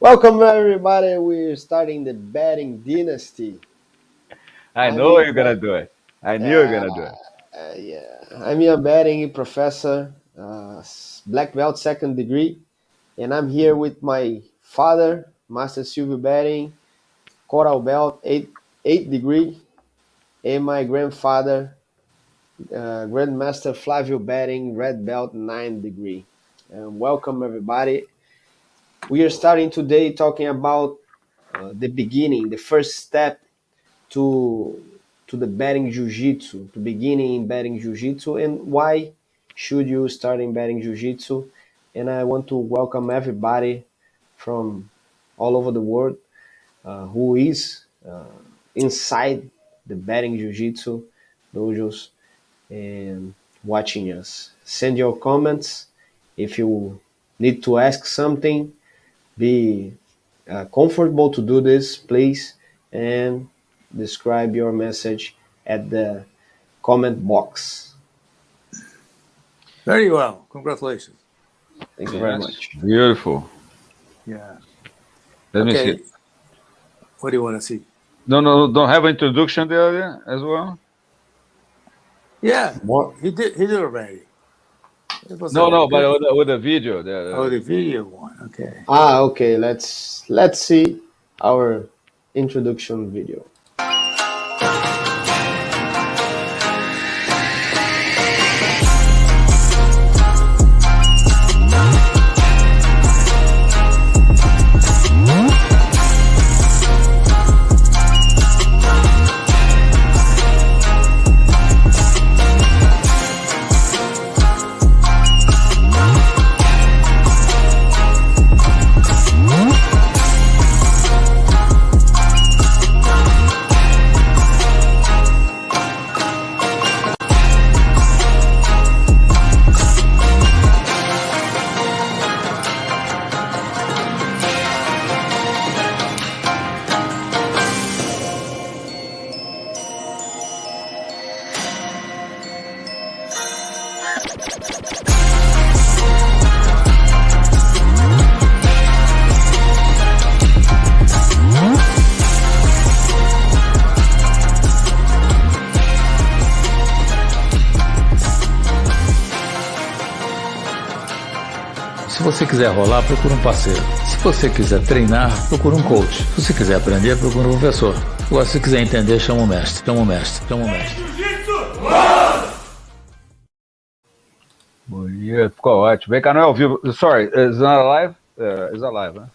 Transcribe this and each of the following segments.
Welcome everybody. We're starting the betting dynasty. I I'm know your you're gonna do it. I knew you're uh, gonna do it. yeah. I'm your betting professor, black belt second degree, and I'm here with my father, Master Silvio Betting, coral belt eight degree, and my grandfather, Grandmaster Flavio Betting, red belt 9 degree. Welcome everybody. We are starting today talking about the beginning, the first step to the betting jiu-jitsu, to beginning in betting jiu-jitsu, and why should you start in betting jiu-jitsu. And I want to welcome everybody from all over the world who is inside the betting jiu-jitsu dojos and watching us. Send your comments if you need to ask something. Be comfortable to do this, please, and describe your message at the comment box. Very well. Congratulations. Thank you very Yes, much. beautiful. Yeah. Let me see. Okay. What do you want to see? No, don't have an introduction there as well. Yeah. More? He did already. It was No, but good. with the video. Oh, the video one. Okay. Okay. Let's see our introduction video. Se você quiser rolar, procura um parceiro. Se você quiser treinar, procura um coach. Se você quiser aprender, procura um professor. Agora, se quiser entender, chama o mestre. Chama o mestre. Chama o mestre. Bom dia, ficou ótimo. Vem cá, não é ao vivo. Sorry, it's not live? It's alive, huh?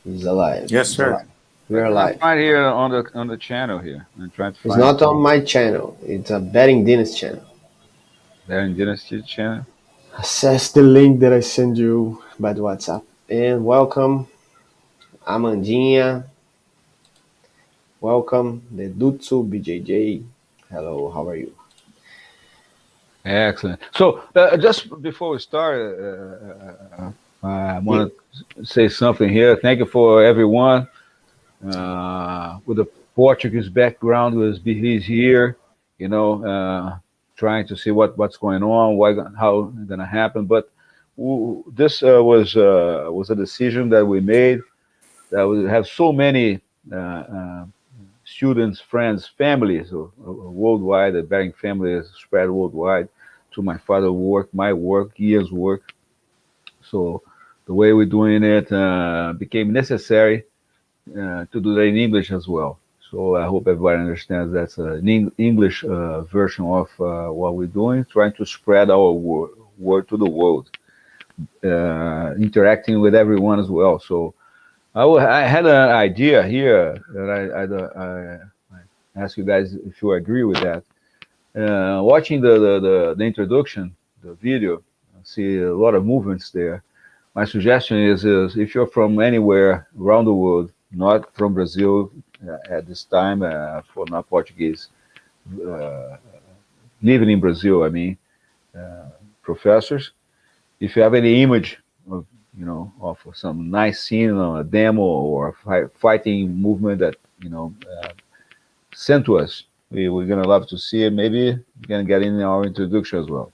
He's alive. Yes, He's sir. alive. We're live. Right here on the channel here. I'm trying to It's find not on my channel. It's a betting dynasty channel. Behring Dynasty channel. Access the link that I send you by the WhatsApp. And welcome, Amandinha. Welcome, the Dutsu BJJ. Hello, how are you? Excellent. So just before we start, I want to say something here. Thank you for everyone with a Portuguese background who is here, trying to see what's going on, how it's going to happen. But this was a decision that we made that we have so many students, friends, families worldwide. The Behring family is spread worldwide. To my father's work, my work, Ian's work. So the way we're doing it became necessary to do that in English as well. So I hope everybody understands that's an English version of what we're doing, trying to spread our word to the world, interacting with everyone as well. So I had an idea here that I ask you guys if you agree with that. Watching the introduction, the video, I see a lot of movements there. My suggestion is if you're from anywhere around the world, not from Brazil at this time, for not Portuguese, living in Brazil, I mean, professors, if you have any image of of some nice scene on a demo or a fighting movement that send to us, we're gonna love to see it. Maybe we can get in our introduction as well.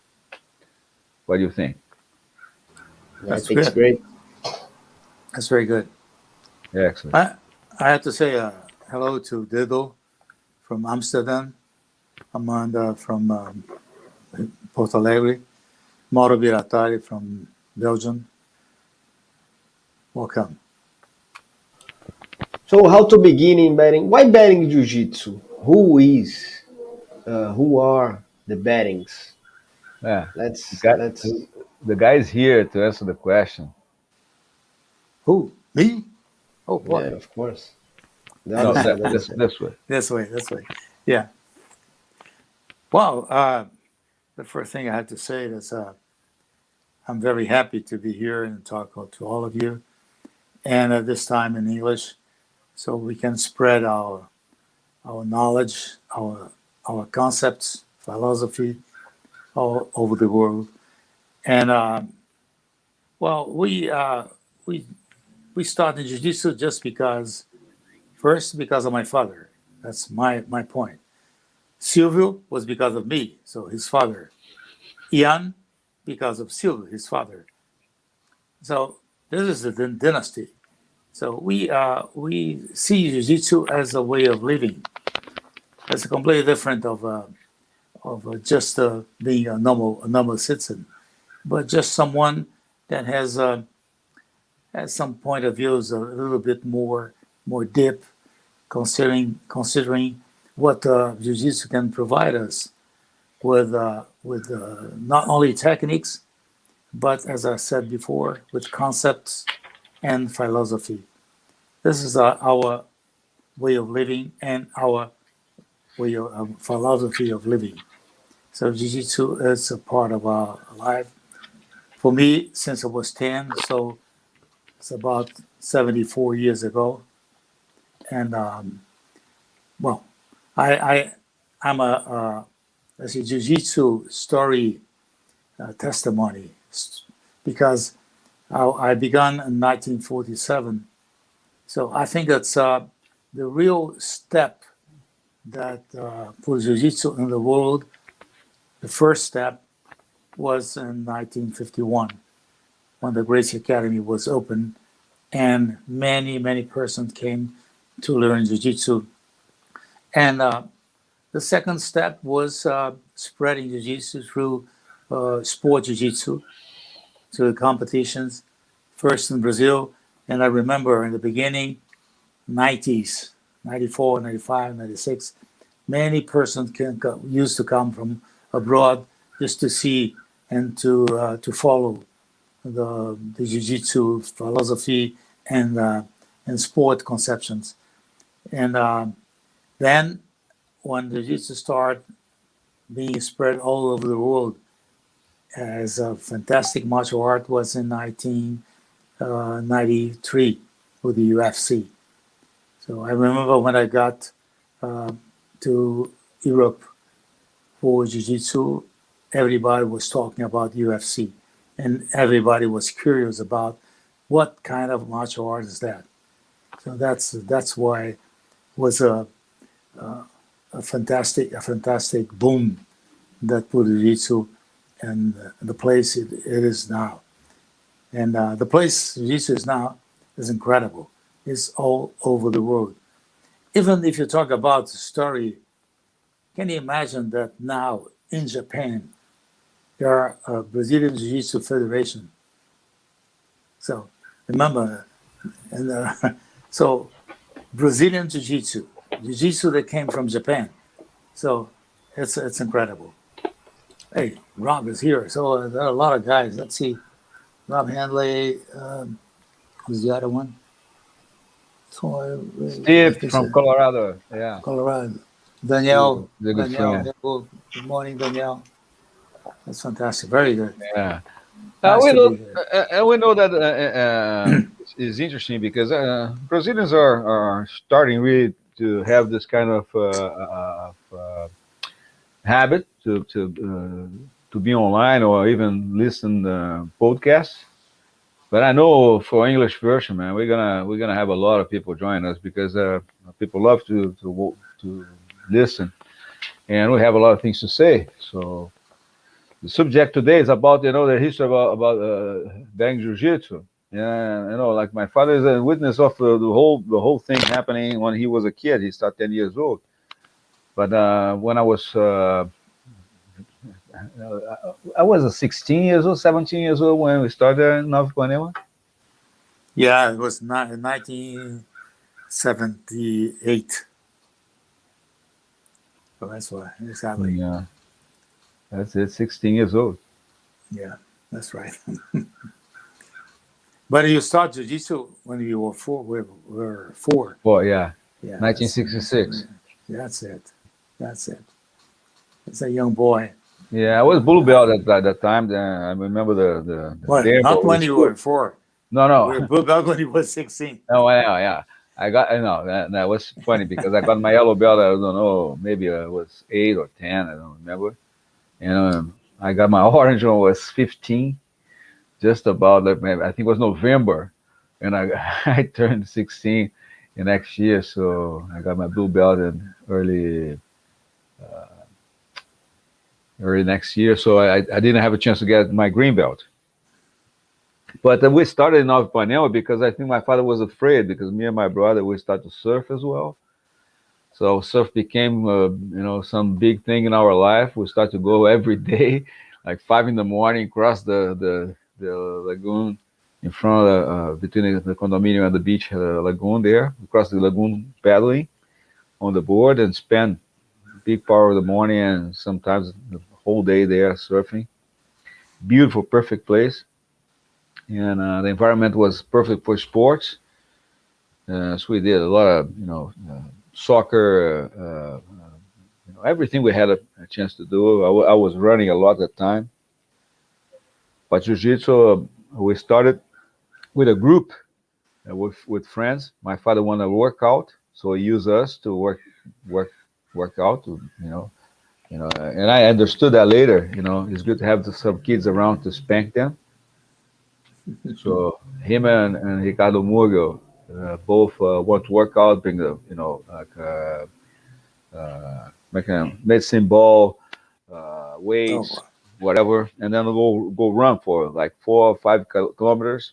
What do you think? I think it's great. That's very good. Excellent. I have to say hello to Dido from Amsterdam, Amanda from Porto Alegre, Mauro Biratari from Belgium. Welcome. So how to begin in Behring? Why Behring Jiu-Jitsu? Who are the Behrings? Yeah. The Let's guy, let's the guy is here to answer the question. Who? Me? Oh Yeah, boy. of course. The No, other side, other this side. this way. This way, this way. Yeah. Well, the first thing I have to say is I'm very happy to be here and talk to all of you, and at this time in English, so we can spread our knowledge, our concepts, philosophy all over the world. And well, we we started jiu-jitsu just because, first because of my father. That's my point. Silvio was because of me, so his father. Ian because of Silvio, his father. So this is the dynasty. So we see jiu-jitsu as a way of living. It's completely different of just being a normal citizen, but just someone that has some point of views a little bit more deep, considering what jiu-jitsu can provide us with not only techniques, but as I said before, with concepts and philosophy. This is our way of living and our way of philosophy of living. So jiu-jitsu is a part of our life. For me, since I was 10, so it's about 74 years ago. And well, I, I I'm let's see, jiu-jitsu story testimony because I began in 1947. So I think that's the real step that for jiu-jitsu in the world. The first step was in 1951 when the Gracie Academy was opened, and many persons came to learn jiu-jitsu. And the second step was spreading jiu-jitsu through sport jiu-jitsu, to the competitions, first in Brazil. And I remember in the beginning, 90s, 94, 95, 96, many persons used to come from abroad just to see and to follow the jiu-jitsu philosophy and sport conceptions. And then when the jiu-jitsu started being spread all over the world as a fantastic martial art was in 1993 with the UFC. So I remember when I got to Europe for jiu-jitsu, everybody was talking about UFC, and everybody was curious about what kind of martial art is that. So that's why it was a fantastic boom that put jiu-jitsu and the place it is now. And the place jiu-jitsu is now is incredible. It's all over the world. Even if you talk about the story, can you imagine that now in Japan there are a Brazilian Jiu-Jitsu Federation? So remember, and so Brazilian Jiu-Jitsu, Jiu-Jitsu that came from Japan. So it's incredible. Hey, Rob is here. So there are a lot of guys. Let's see, Rob Handley. Who's the other one? So, Steve from Colorado. Yeah, Colorado. Steve, Danielle, the good Danielle, friend. good morning, Danielle. That's fantastic. Very good. Yeah. Nice We to know, be here. we know that it's interesting because Brazilians are starting really to have this kind of habit to be online or even listen podcasts. But I know for English version, man, we're gonna have a lot of people join us because people love to listen, and we have a lot of things to say. So the subject today is about the history about Bang Jiu Jitsu. Yeah, like my father is a witness of the whole thing happening when he was a kid. He started 10 years old. But when I was 16 years old, 17 years old when we started in Nova Panema. Yeah, it was 1978. So that's why, exactly. Yeah, that's it. 16 years old. Yeah, that's right. But you start jiu-jitsu when you were four. Well, yeah, Yeah, 1966. that's it. That's it. It's a young boy. Yeah, I was blue belt at that time. I remember the Well, day not of the when you were school. 4. No, You no, were blue belt when you were 16. no, yeah. I know that was funny because I got my yellow belt. I don't know, maybe I was 8 or 10. I don't remember. And I got my orange one was 15, just about like maybe, I think it was November, and I I turned 16 the next year. So I got my blue belt in early next year. So I didn't have a chance to get my green belt. But we started in Nova Panema because I think my father was afraid because me and my brother we started to surf as well. So surf became some big thing in our life. We started to go every day, like 5 in the morning, cross the lagoon in front of between the condominium and the beach lagoon there. We cross the lagoon paddling on the board and spend big part of the morning and sometimes the whole day there surfing. Beautiful, perfect place, and the environment was perfect for sports. So we did a lot of soccer, everything we had a chance to do. I was running a lot at the time. But jiu-jitsu, we started with a group with friends. My father wanted to work out, so he used us to work work out. And I understood that later. It's good to have some kids around to spank them. So him and Ricardo Murgel both want to work out, bring the like making a medicine ball, Oh, weights, boy. whatever, and then we'll go run for like 4 or 5 kilometers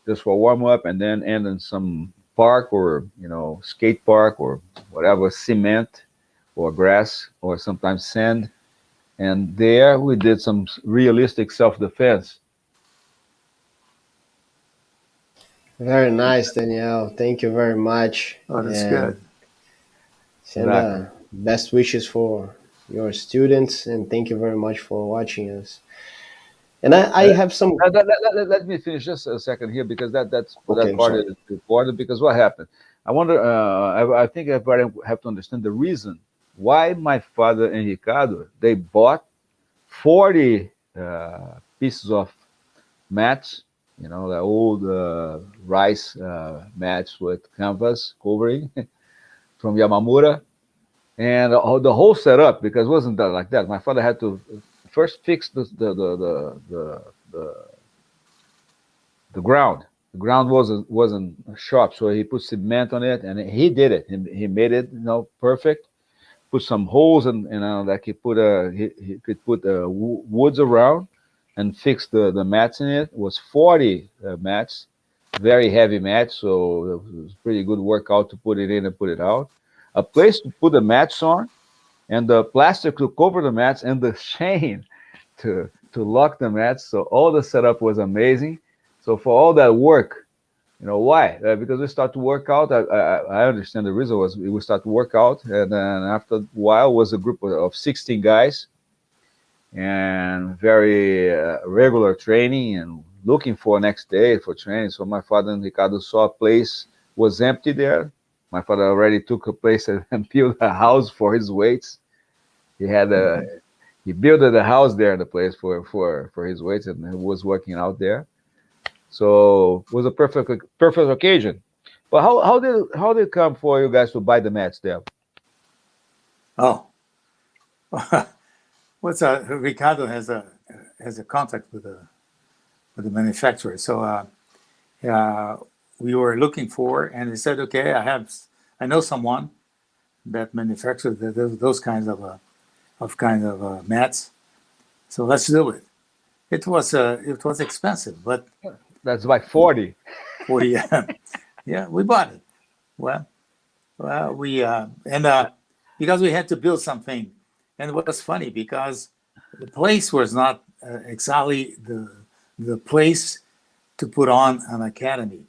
just for warm up, and then end in some park or skate park or whatever, cement or grass or sometimes sand. And there we did some realistic self defense. Very nice, Danielle. Thank you very much. Oh, that's And good. send Exactly. best wishes for your students. And thank you very much for watching us. And I Uh, have some. let me finish just a second here because Okay, that I'm part sorry. is important. Because what happened? I wonder. I think everybody have to understand the reason why my father and Ricardo they bought 40 pieces of mats. The old rice mats with canvas covering from Yamamura, and the whole setup because it wasn't that like that. My father had to first fix the ground. The ground wasn't sharp, so he put cement on it, and he did it. He made it, perfect. Put some holes, and like he could put woods around, and fix the mats in it. It was 40 mats, very heavy mats, so it was pretty good workout to put it in and put it out. A place to put the mats on, and the plastic to cover the mats, and the chain to lock the mats. So all the setup was amazing. So for all that work, why? Because we start to work out. I understand the reason was we start to work out, and then after a while was a group of 16 guys, and very regular training and looking for next day for training. So my father and Ricardo saw a place was empty there. My father already took a place and built a house for his weights. He had a he built a house there in the place for his weights, and he was working out there. So it was a perfect occasion. But how did it come for you guys to buy the mats there? Oh, what's Ricardo has a contact with the manufacturer. So we were looking for, and he said, "Okay, I know someone that manufactures those kinds of mats. So let's do it." It was expensive, but That's like 40. 40. Yeah, we bought it. Well, we because we had to build something, and it was funny because the place was not exactly the place to put on an academy.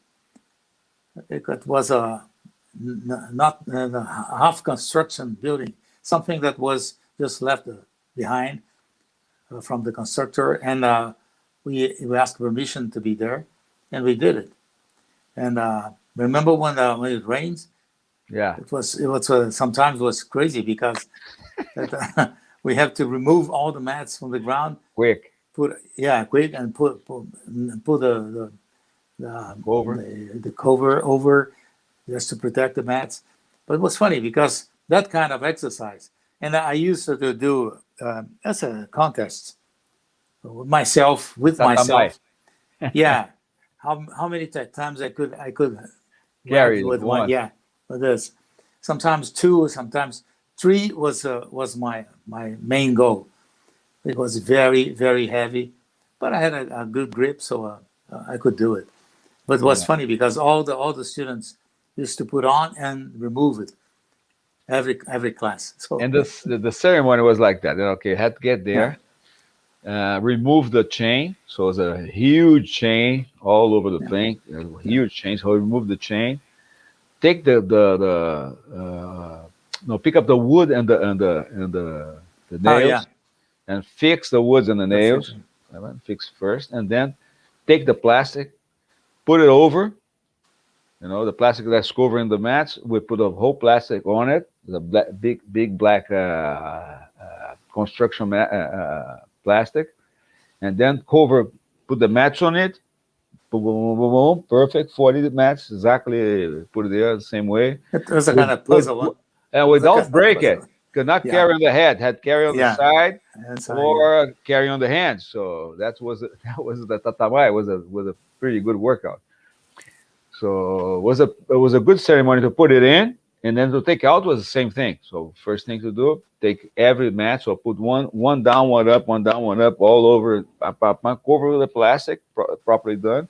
It was not a half construction building, something that was just left behind from the constructor, and we asked permission to be there, and we did it. And remember when it rains? Yeah. It was sometimes it was crazy because we have to remove all the mats from the ground, Quick. quick, and put the Over. the cover over just to protect the mats. But it was funny because that kind of exercise, and I used to do as a contest with myself. Tatamai. Yeah, how many times I could Carry with one. one. Yeah, with this. Sometimes two, sometimes three was my main goal. It was very, very heavy, but I had a good grip, so I could do it. But it was funny because all the students used to put on and remove it every class. So And the ceremony was like that. Okay, had to get there, remove the chain. So it was a huge chain all over the thing, huge chain. So we remove the chain, take pick up the wood and the nails, and fix the woods and the nails. Fix first, and then take the plastic, put it over. The plastic that's covering the mats. We put a whole plastic on it, the big black construction plastic, and then put the mats on it. Boom, boom, boom, boom, boom, perfect. 40 mats, exactly. Put it there the same way. it was a kind of puzzle. And without break it. Could not carry on the head. Had carry on the side or carry on the hands. So that was the tatamai. It was a pretty good workout. So it was a good ceremony to put it in, and then to take out was the same thing. So first thing to do, take every mat. So put one down, one up, one down, one up, all over, cover with the plastic, properly done.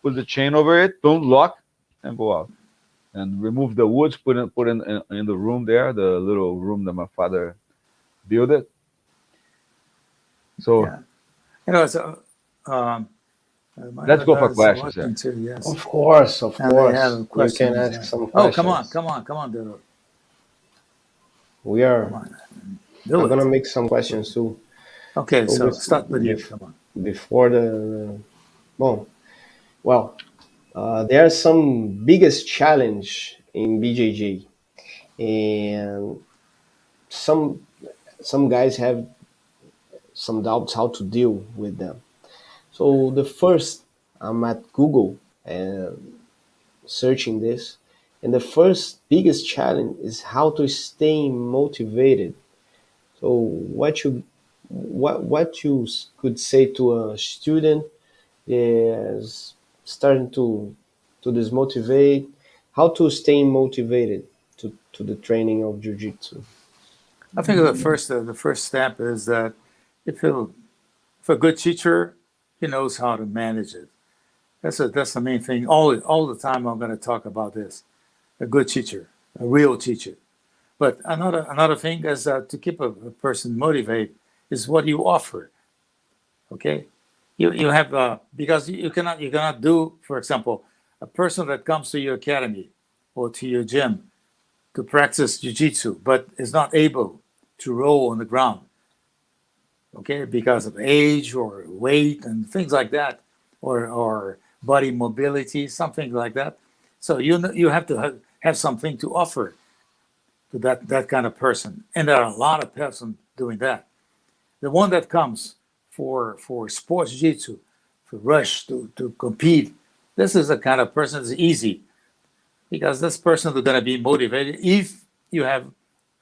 Put the chain over it, boom, lock, and go out. And remove the woods, put in the room there, the little room that my father built it. So let's go for questions. Too, yes. Of course. You can ask some questions. Come on, Dilo. We are going to make some questions too. Okay, so start with you. Come on. Before there are some biggest challenge in BJJ, and some guys have some doubts how to deal with them. So the first, I'm at Google and searching this, and the first biggest challenge is how to stay motivated. So what you could say to a student is starting to dismotivate, how to stay motivated to the training of jiu-jitsu? I think the first step is that if a good teacher, he knows how to manage it. That's the main thing. All the time I'm going to talk about this. A good teacher, a real teacher. But another thing is to keep a person motivated is what you offer. Okay, you have because you cannot do, for example, a person that comes to your academy or to your gym to practice jiu-jitsu but is not able to roll on the ground. Okay, because of age or weight and things like that, or body mobility, something like that. So you have to have something to offer to that kind of person, and there are a lot of persons doing that. The one that comes for sports jiu-jitsu, for rush to compete, this is the kind of person that's easy, because this person is going to be motivated if you have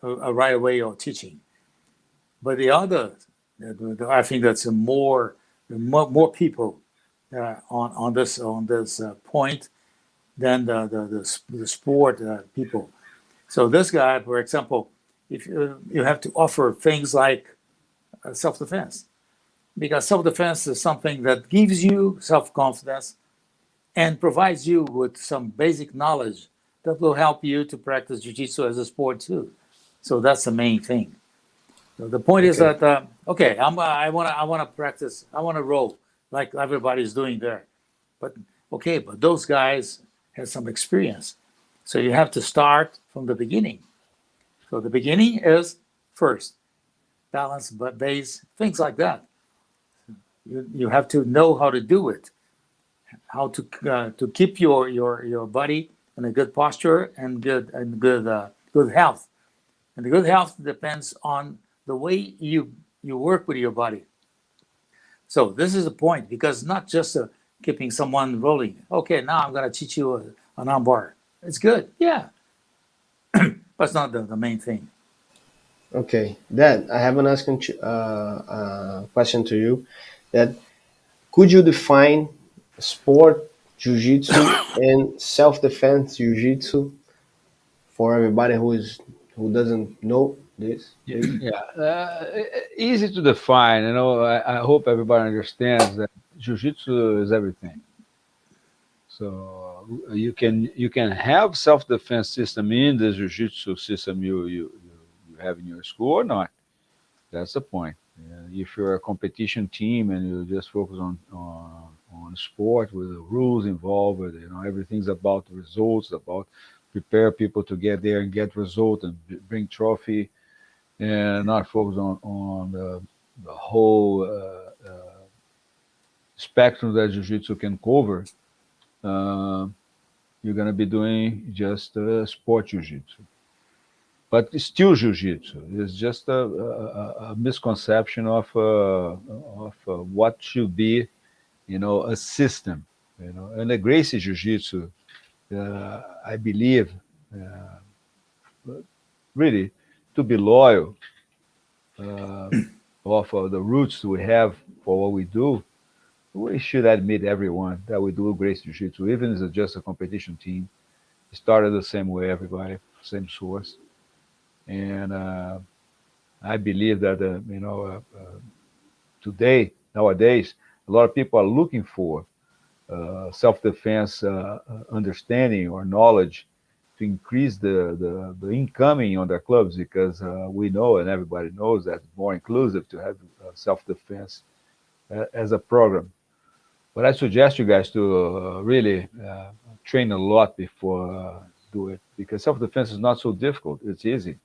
a right way of teaching. But the other, I think that's more people on this point than the sport people. So this guy, for example, if you have to offer things like self-defense, because self-defense is something that gives you self-confidence, and provides you with some basic knowledge that will help you to practice jiu-jitsu as a sport too. So that's the main thing. So the point is Okay. that I want to practice. I want to roll like everybody's doing there. But but those guys have some experience. So you have to start from the beginning. So the beginning is first balance, but base, things like that. You have to know how to do it, how to keep your body in a good posture and good health. And the good health depends on the way you work with your body. So this is the point, because not just keeping someone rolling. Okay, now I'm going to teach you an armbar. It's good, yeah, but it's not the main thing. Okay. Dad, I have an asking question to you. That could you define sport jiu-jitsu and self-defense jiu-jitsu for everybody who doesn't know this, please? Yeah, easy to define. I hope everybody understands that jiu-jitsu is everything. So you can have self-defense system in the jiu-jitsu system you have in your school or not. That's the point. If you're a competition team and you just focus on sport with the rules involved, with, everything's about the results, about prepare people to get there and get result and bring trophy, and not focus on the whole spectrum that jiu-jitsu can cover. Uh, you're going to be doing just sport jiu-jitsu. But it's still jiu-jitsu. It's just a misconception of what should be, a system. And the Gracie jiu-jitsu, I believe, really, to be loyal uh, of the roots we have for what we do, we should admit everyone that we do Gracie jiu-jitsu, even if it's just a competition team. It started the same way, everybody, same source. And I believe that today, nowadays, a lot of people are looking for self-defense understanding or knowledge to increase the incoming on their clubs, because we know and everybody knows that it's more inclusive to have self-defense as a program. But I suggest you guys to really train a lot before do it, because self-defense is not so difficult. It's easy.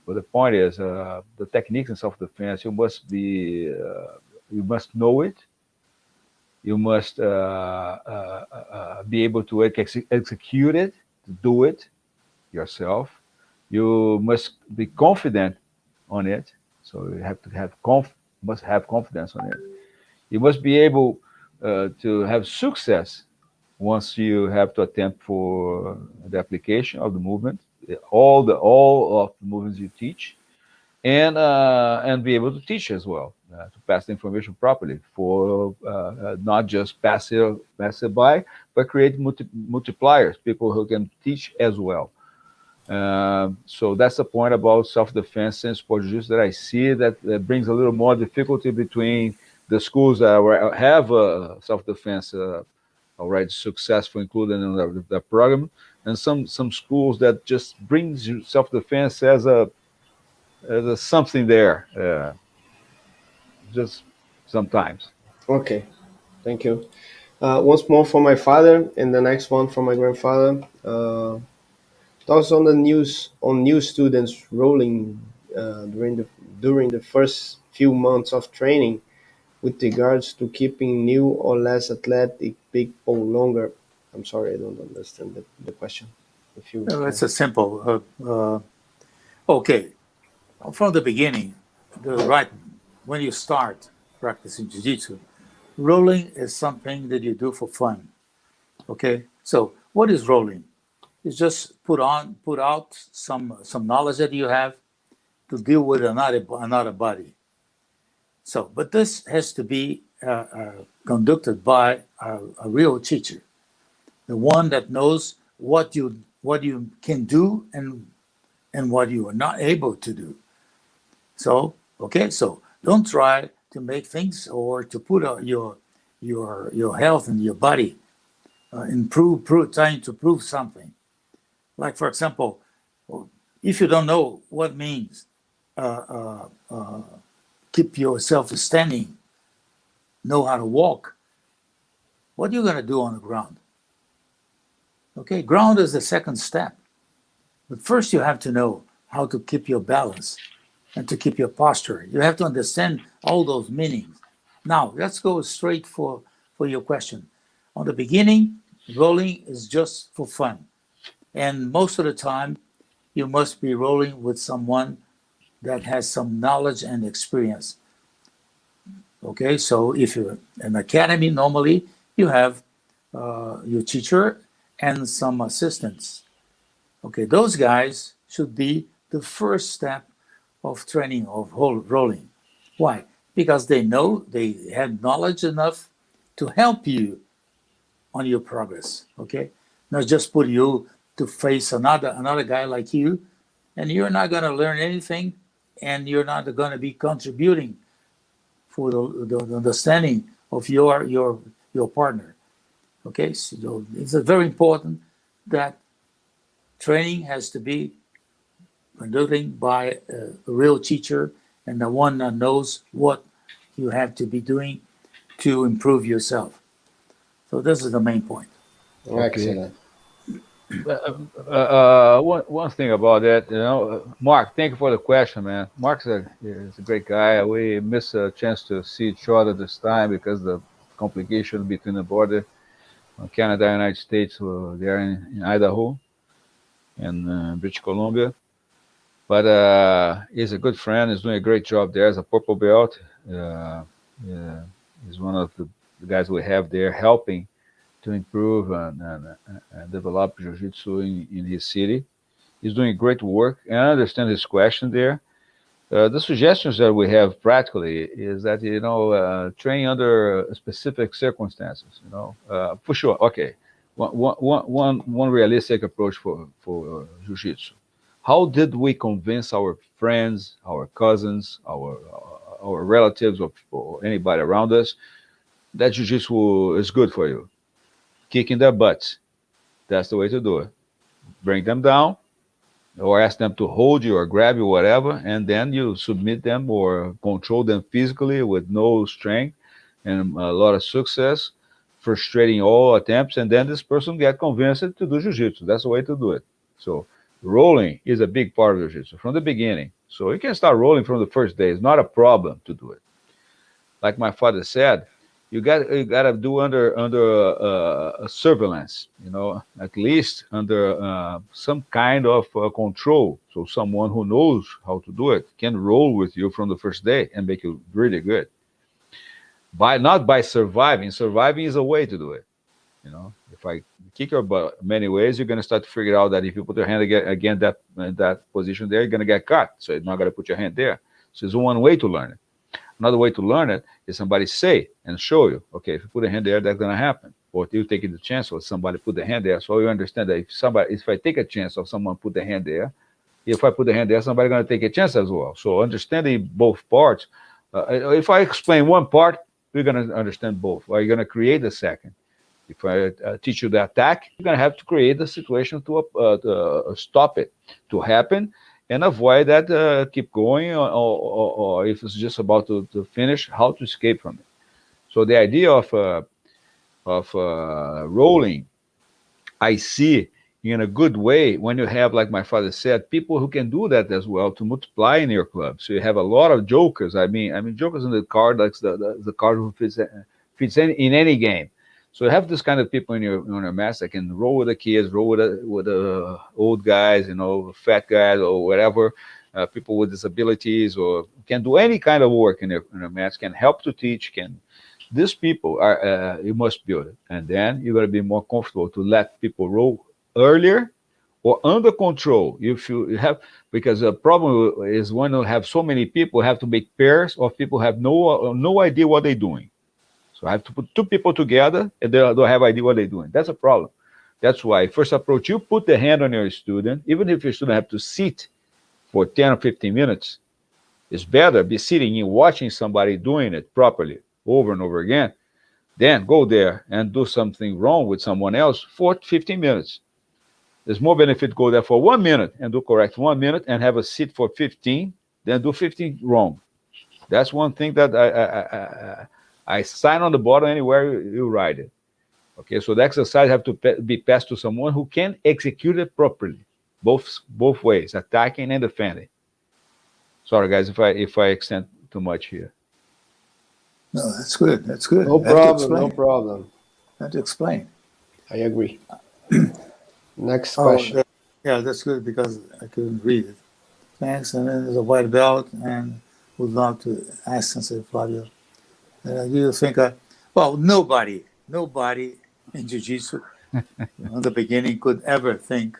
But the point is, the techniques in self-defense, you must know it. You must be able to execute it, to do it yourself. You must be confident on it. So you have to must have confidence on it. You must be able to have success once you have to attempt for the application of the movement, all of the movements you teach, and be able to teach as well, to pass the information properly, for not just pass it by, but create multipliers, people who can teach as well. So that's the point about self-defense and sport jiu-jitsu that I see that brings a little more difficulty between the schools that have self-defense already successful included in the program, and some schools that just brings self-defense as a something there, just sometimes. Okay. Thank you. Once more for my father, and the next one for my grandfather. Thoughts on the news on new students rolling during the first few months of training, with regards to keeping new or less athletic people longer. I'm sorry, I don't understand the question. If you No, can. it's a simple. Okay, from the beginning, when you start practicing jiu-jitsu, rolling is something that you do for fun. Okay, so what is rolling? It's just put out some knowledge that you have to deal with another body. So, but this has to be conducted by a real teacher, the one that knows what you can do and what you are not able to do. So, okay, so don't try to make things or to put your health and your body trying to prove something. Like, for example, if you don't know what means keep yourself standing, know how to walk, what are you going to do on the ground? Okay, ground is the second step. But first, you have to know how to keep your balance and to keep your posture. You have to understand all those meanings. Now, let's go straight for your question. On the beginning, rolling is just for fun. And most of the time, you must be rolling with someone that has some knowledge and experience. Okay, so if you're an academy, normally you have your teacher and some assistants. Okay, those guys should be the first step of training of rolling. Why? Because they know, they have knowledge enough to help you on your progress. Okay, not just put you to face another guy like you, and you're not going to learn anything, and you're not going to be contributing for the understanding of your partner. Okay, so it's very important that training has to be conducted by a real teacher and the one that knows what you have to be doing to improve yourself. So this is the main point. Excellent. One thing about that, Mark, thank you for the question, man. Mark's is a great guy. We missed a chance to see each other this time because the complication between the border on Canada and United States. There in Idaho and British Columbia. But he's a good friend. He's doing a great job there as a purple belt. Yeah, he's one of the guys we have there helping to improve and develop jiu-jitsu in his city. He's doing great work, and I understand his question there. The suggestions that we have practically is that train under specific circumstances. For sure. Okay, one realistic approach for jiu-jitsu. How did we convince our friends, our cousins, our relatives, or anybody around us that jiu-jitsu is good for you? Kicking their butts. That's the way to do it. Bring them down, or ask them to hold you or grab you, whatever, and then you submit them or control them physically with no strength and a lot of success, frustrating all attempts, and then this person get convinced to do jiu-jitsu. That's the way to do it. So rolling is a big part of jiu-jitsu from the beginning. So you can start rolling from the first day. It's not a problem to do it. Like my father said, you got to do under surveillance, at least under some kind of control. So someone who knows how to do it can roll with you from the first day and make you really good. Not by surviving. Surviving is a way to do it. If I kick your butt many ways, you're going to start to figure out that if you put your hand again that position there, you're going to get cut. So you're not going to put your hand there. So it's one way to learn it. Another way to learn it is somebody say and show you, okay, if you put a hand there, that's going to happen. Or you taking the chance of somebody put the hand there. So you understand that if I take a chance of someone put the hand there, if I put the hand there, somebody's going to take a chance as well. So understanding both parts, if I explain one part, you're going to understand both. Or you're going to create the second. If I teach you the attack, you're going to have to create the situation to stop it to happen and avoid that, keep going, or if it's just about to finish, how to escape from it. So the idea of rolling, I see in a good way when you have, like my father said, people who can do that as well to multiply in your club. So you have a lot of jokers. I mean jokers in the card, like the card who fits in any game. So you have this kind of people on your match that can roll with the kids, roll with the old guys, fat guys or whatever, people with disabilities, or can do any kind of work in a match, can help to teach. These people are you must build it, and then you're going to be more comfortable to let people roll earlier or under control. If you have, because the problem is when you have so many people, have to make pairs of people who have no idea what they're doing. So I have to put two people together and they don't have idea what they're doing. That's a problem. That's why first approach, you put the hand on your student, even if your student have to sit for 10 or 15 minutes, it's better be sitting and watching somebody doing it properly over and over again then go there and do something wrong with someone else for 15 minutes. There's more benefit to go there for 1 minute and do correct 1 minute and have a seat for 15 than do 15 wrong. That's one thing that I sign on the bottom anywhere you write it. Okay, so the exercise have to be passed to someone who can execute it properly, both ways, attacking and defending. Sorry, guys, if I extend too much here. No, that's good. That's good. No Have to problem, no explain. problem. Have to explain. I agree. Next Oh, question. yeah, that's good because I couldn't read it. Thanks. And then there's a white belt, and would love to ask Sensei Flavio. Do you think, well, nobody in Jiu-Jitsu in the beginning could ever think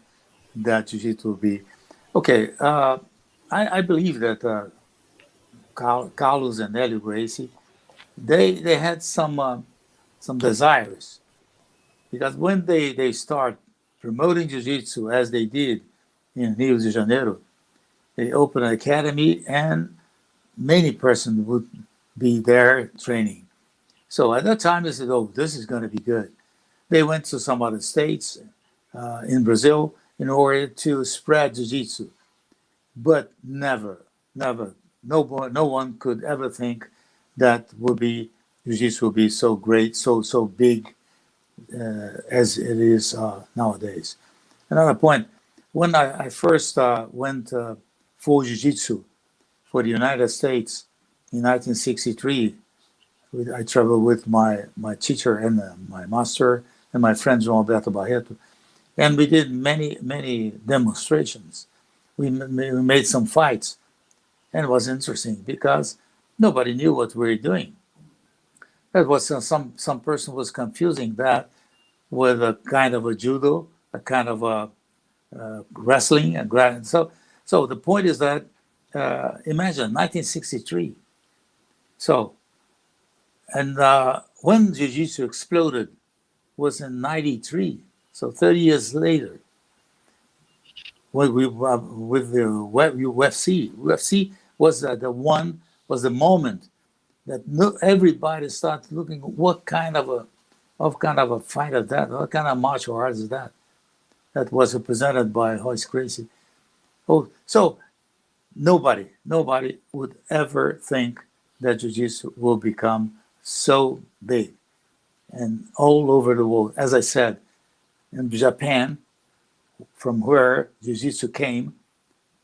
that Jiu-Jitsu would be. Okay, I believe that Carlos and Helio Gracie, they had some desires, because when they start promoting Jiu-Jitsu as they did in Rio de Janeiro, they opened an academy and many persons would be there training. So at that time, they said, oh, this is going to be good. They went to some other states in Brazil in order to spread Jiu-Jitsu. But never, no one could ever think that Jiu-Jitsu would be so great, so big as it is nowadays. Another point, when I first went for Jiu-Jitsu for the United States in 1963, I traveled with my teacher and my master and my friend João Alberto Barreto, and we did many demonstrations. We made some fights, and it was interesting because nobody knew what we were doing. That was some person was confusing that with a kind of a judo, a kind of a wrestling, and so the point is that imagine 1963. So, and when Jiu-Jitsu exploded was in 93, so 30 years later, when we with the UFC. UFC was the moment that everybody started looking what kind of a fight is that, what kind of martial arts is that was represented by Royce Gracie. Oh, so nobody would ever think that Jiu-Jitsu will become so big and all over the world. As I said, in Japan, from where Jiu-Jitsu came,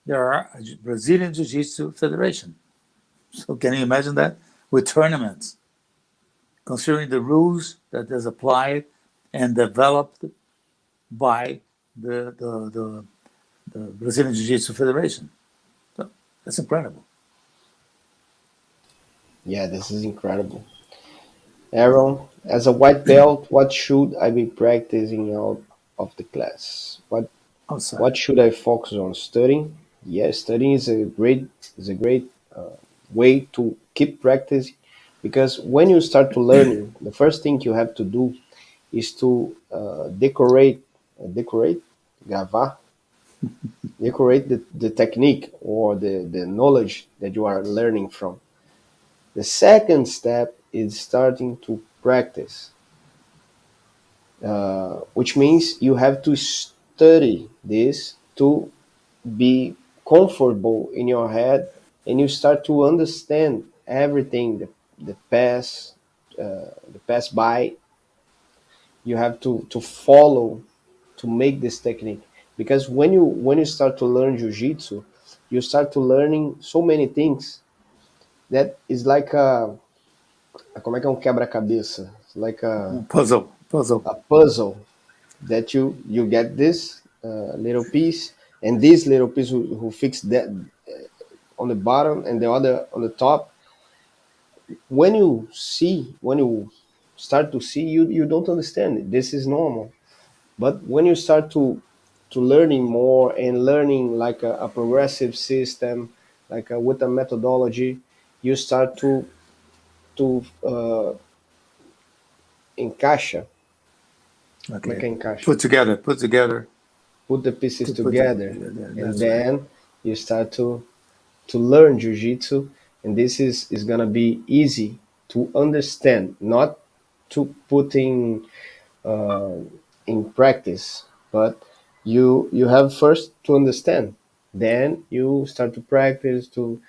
there are a Brazilian Jiu-Jitsu Federation. So can you imagine that? With tournaments, considering the rules that is applied and developed by the Brazilian Jiu-Jitsu Federation. So that's incredible. Yeah, this is incredible. Aaron, as a white belt, what should I be practicing out of the class? Outside. What should I focus on? Studying? Yes, studying is a great way to keep practicing, because when you start to learning, the first thing you have to do is to decorate, gravar, decorate the technique or the knowledge that you are learning from. The second step is starting to practice, which means you have to study this to be comfortable in your head, and you start to understand everything the pass the pass by. You have to follow to make this technique, because when you start to learn jiu-jitsu, you start to learning so many things that is like como é que é quebra-cabeça? It's like Puzzle. a puzzle that you get this little piece, and this little piece who fix that on the bottom and the other on the top. When you start to see, you don't understand it. This is normal. But when you start to learning more and learning like a progressive system, like with a methodology, you start to encaixa. Como é que Okay. é encaixa? Put together. Put the pieces To put it together, together. and That's then right. you start to learn jiu-jitsu, and this is gonna be easy to understand, not to put uh, in practice, but you have first to understand, then you start to practice to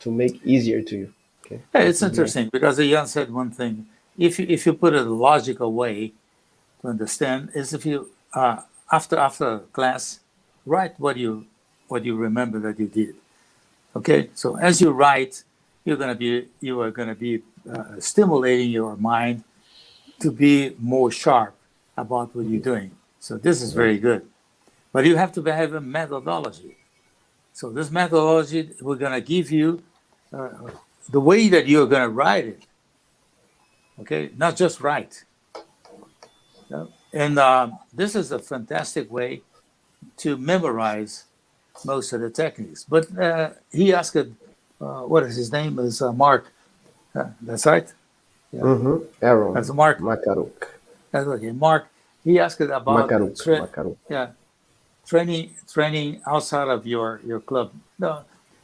make easier to you. Okay, Yeah, that it's would be my. interesting because Jan said one thing. If you put it a logical way to understand is if you after class write what you remember that you did. Okay, so as you write, you are gonna be stimulating your mind to be more sharp about what you're doing. So this is very good. But you have to have a methodology. So this methodology we're gonna give you the way that you're gonna write it. Okay, not just write. Yeah? And this is a fantastic way to memorize most of the techniques. But he asked, what is his name? Is Mark? That's right. Yeah, Aaron that's Mark. Makaruk. That's okay. Mark. He asked about Makaruk. yeah, training outside of your club. No,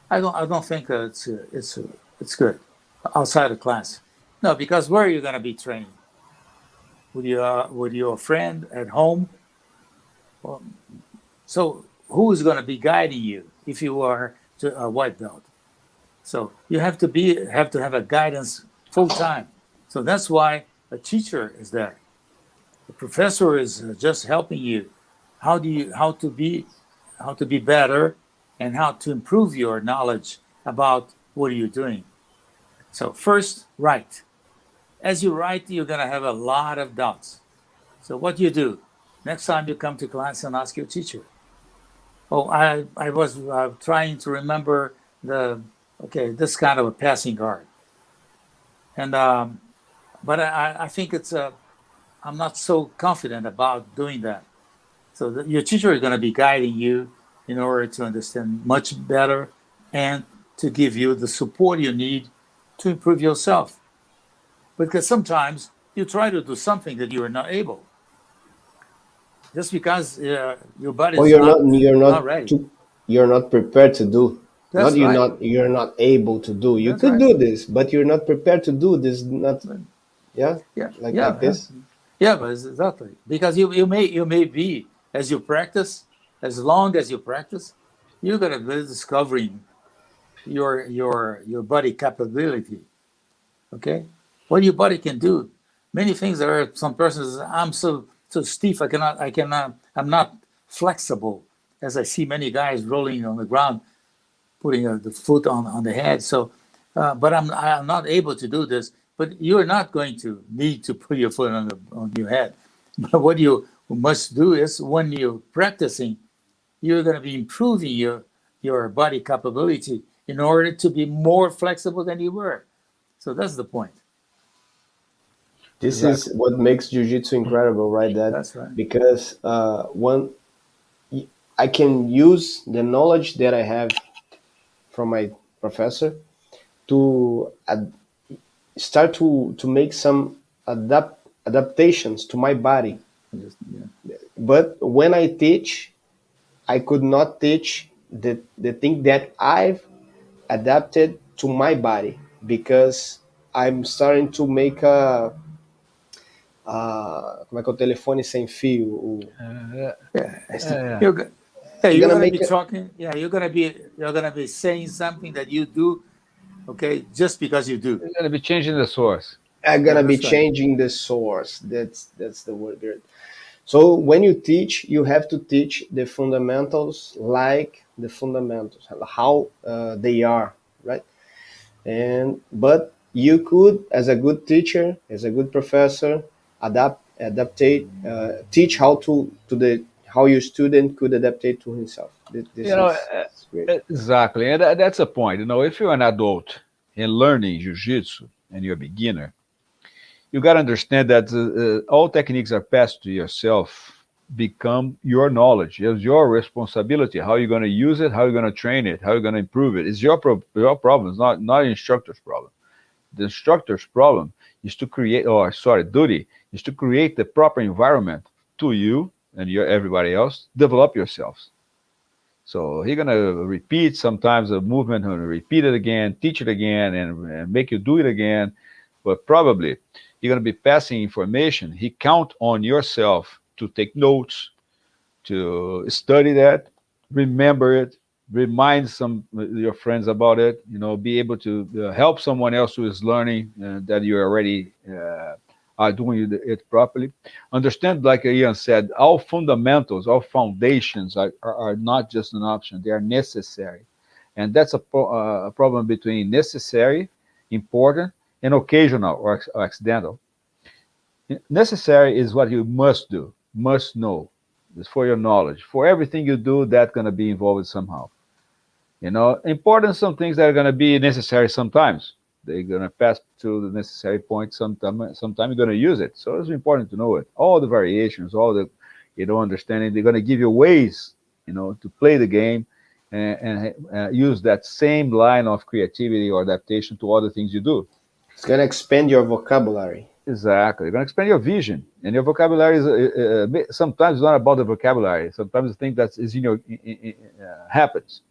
I don't think it's good outside of class. No, because where are you going to be training? With your friend at home? Well, so who is going to be guiding you if you are a white belt? So you have to have a guidance full time. So that's why a teacher is there. The professor is just helping you. How to be better, and how to improve your knowledge about what you're doing. So first, write. As you write, you're gonna have a lot of doubts. So what do you do? Next time you come to class and ask your teacher. Oh, I was trying to remember this kind of a passing guard, and but I think I'm not so confident about doing that. So your teacher is going to be guiding you in order to understand much better and to give you the support you need to improve yourself. Because sometimes you try to do something that you are not able, just because your body Or is not ready. you're not prepared to do. Not That's right. you're not able to do. You That's could right. do this, but you're not prepared to do this. Not yeah, Yeah, like yeah, yeah, this. yeah. But exactly because you may be as you practice, as long as you practice, you're gonna be discovering your body capability. Okay, what your body can do. Many things. There are some persons. I'm so stiff. I'm not flexible. As I see many guys rolling on the ground, putting the foot on the head. So, but I'm not able to do this. But you're not going to need to put your foot on your head. But what you must do is when you're practicing, you're going to be improving your body capability in order to be more flexible than you were. So that's the point. This is Exactly. what makes jiu-jitsu incredible, right? That That's right. because one I can use the knowledge that I have from my professor to start to make some adaptations to my body. Yeah. But when I teach, I could not teach the thing that I've adapted to my body because I'm starting to make como é que é o telefone sem fio? Uh, Yeah. yeah. You're, yeah, You're you're gonna gonna be make talking. Yeah, you're gonna be saying something that you do. Okay, just because you do. You're going to be changing the source. I'm Yeah, gonna be that's right. changing the source. That's the word there. So when you teach, you have to teach the fundamentals like the fundamentals, how they are, right? And but you could, as a good teacher, as a good professor, adaptate, teach how your student could adaptate to himself. This You know, is great. exactly. And that's the point. If you're an adult and learning jiu-jitsu and you're a beginner, you got to understand that all techniques are passed to yourself become your knowledge. It's your responsibility. How you're going to use it, how you're going to train it, how you're going to improve it. It's your problem. It's not the instructor's problem. The instructor's problem is to create, or sorry, duty is to create the proper environment to you and everybody else. Develop yourselves. So he's gonna repeat sometimes a movement, and repeat it again, teach it again, and make you do it again. But probably you're going to be passing information. He count on yourself to take notes, to study that, remember it, remind some your friends about it. Be able to help someone else who is learning that you already are doing it properly. Understand, like Ian said, all fundamentals, all foundations are not just an option; they are necessary, and that's a problem between necessary, important, and occasional or accidental. Necessary is what you must do, must know. It's for your knowledge. For everything you do, that's going to be involved somehow. Important, some things that are going to be necessary sometimes. They're going to pass to the necessary point sometime you're going to use it. So it's important to know it. All the variations, all the understanding. They're going to give you ways, to play the game and use that same line of creativity or adaptation to other things you do. It's gonna expand your vocabulary. Exactly. You're going to expand your vision. And your vocabulary is sometimes not about the vocabulary. Sometimes the thing that is in your happens.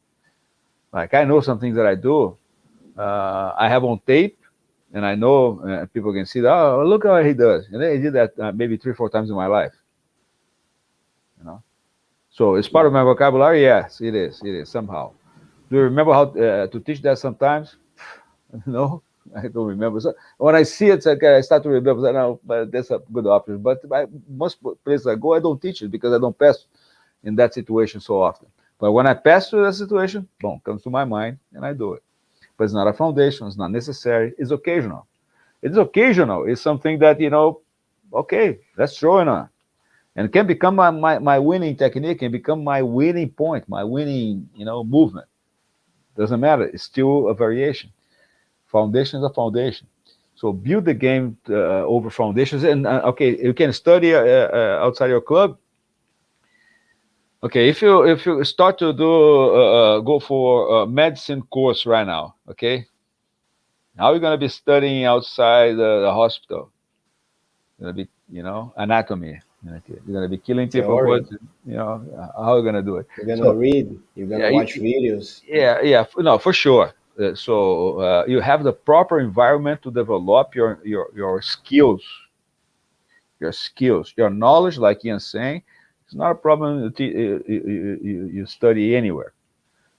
Like I know some things that I do, I have on tape, and I know people can see that. Oh, look how he does, and I did that maybe 3, 4 times in my life. So it's part of my vocabulary. Yes, it is. It is somehow. Do you remember how to teach that sometimes? No, I don't remember. So when I see it, I start to remember. So now, but that's a good option. But most places I go, I don't teach it because I don't pass in that situation so often. But when I pass through that situation, boom, comes to my mind, and I do it. But it's not a foundation. It's not necessary. It's occasional. It's occasional. It's something that okay, let's throw it on, and it can become my winning technique. Can become my winning point, my winning movement. Doesn't matter. It's still a variation. Foundation is a foundation. So build the game over foundations. And okay, you can study outside your club. Okay, if you start to do go for a medicine course right now, okay, how are you gonna be studying outside the hospital? You're gonna be anatomy. You're gonna be killing people. Theory. How are you gonna do it? You're gonna So read. You're yeah, gonna watch videos. no, for sure. So you have the proper environment to develop your skills, your knowledge. Like Ian's saying, it's not a problem. You study anywhere,